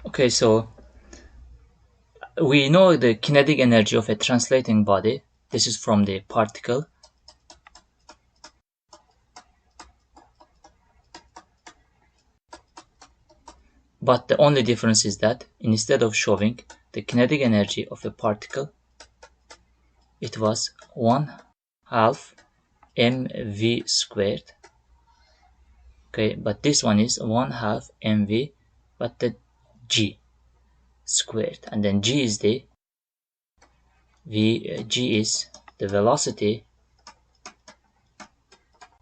Okay, so we know the kinetic energy of a translating body. This is from the particle. But the only difference is that instead of showing the kinetic energy of a particle, it was 1/2 mv squared. Okay, but this one is 1/2 mv, but the g squared, and then g is the g is the velocity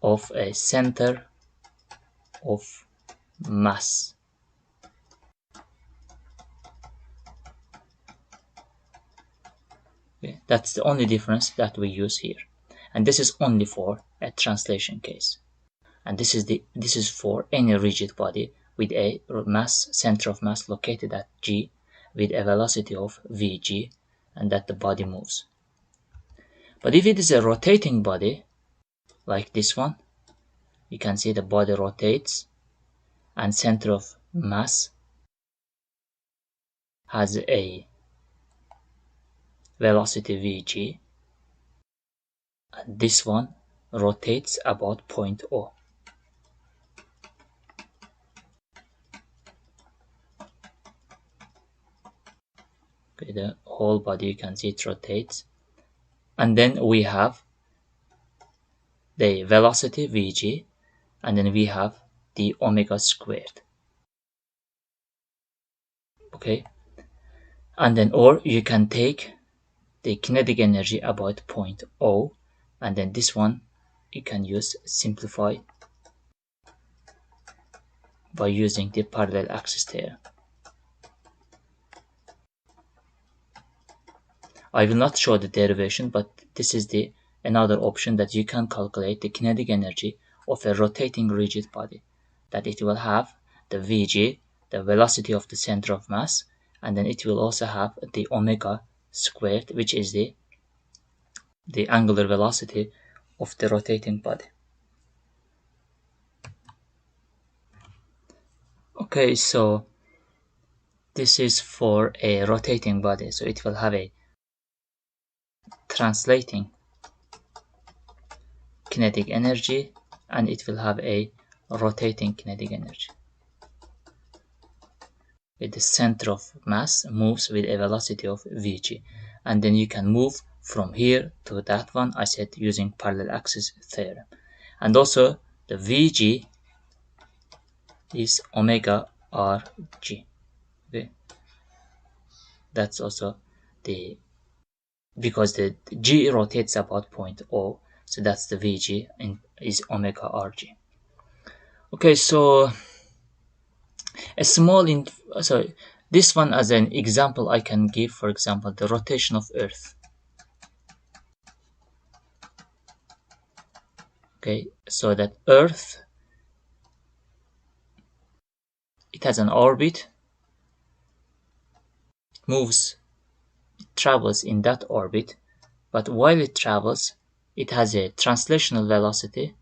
of a center of mass. Okay, that's the only difference that we use here, and this is only for a translation case. And this is for any rigid body with a mass center of mass located at g with a velocity of vg, and that the body moves. But if it is a rotating body like this one, you can see the body rotates and center of mass has a velocity vg, and this one rotates about point O. Okay, the whole body, you can see it rotates, and then we have the velocity vg, and then we have the omega squared. Okay, and then or you can take the kinetic energy about point O, and then this one you can use simplify by using the parallel axis theorem. I will not show the derivation, but this is the another option that you can calculate the kinetic energy of a rotating rigid body, that it will have the Vg, the velocity of the center of mass, and then it will also have the omega squared, which is the angular velocity of the rotating body. Okay, so this is for a rotating body, so it will have a translating kinetic energy, and it will have a rotating kinetic energy. With the center of mass moves with a velocity of vg, and then you can move from here to that one, I said, using parallel axis theorem. And also the vg is omega rg. Okay, that's also the, because the g rotates about point O, so that's the vg is omega rg. Okay, so a small so this one as an example I can give, for example, the rotation of Earth. Okay, so that Earth, it has an orbit, it moves, it travels in that orbit, but while it travels, it has a translational velocity,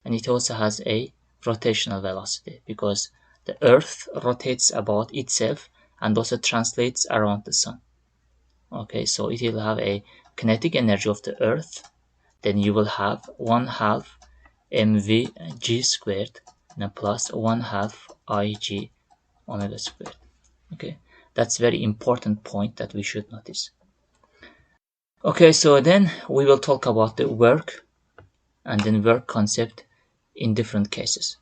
and it also has a rotational velocity, because the Earth rotates about itself and also translates around the Sun. Okay, so it will have a kinetic energy of the Earth, then you will have 1/2 mvg squared and plus 1/2 ig omega squared. Okay, that's very important point that we should notice. Okay, so then we will talk about the work and then work concept in different cases.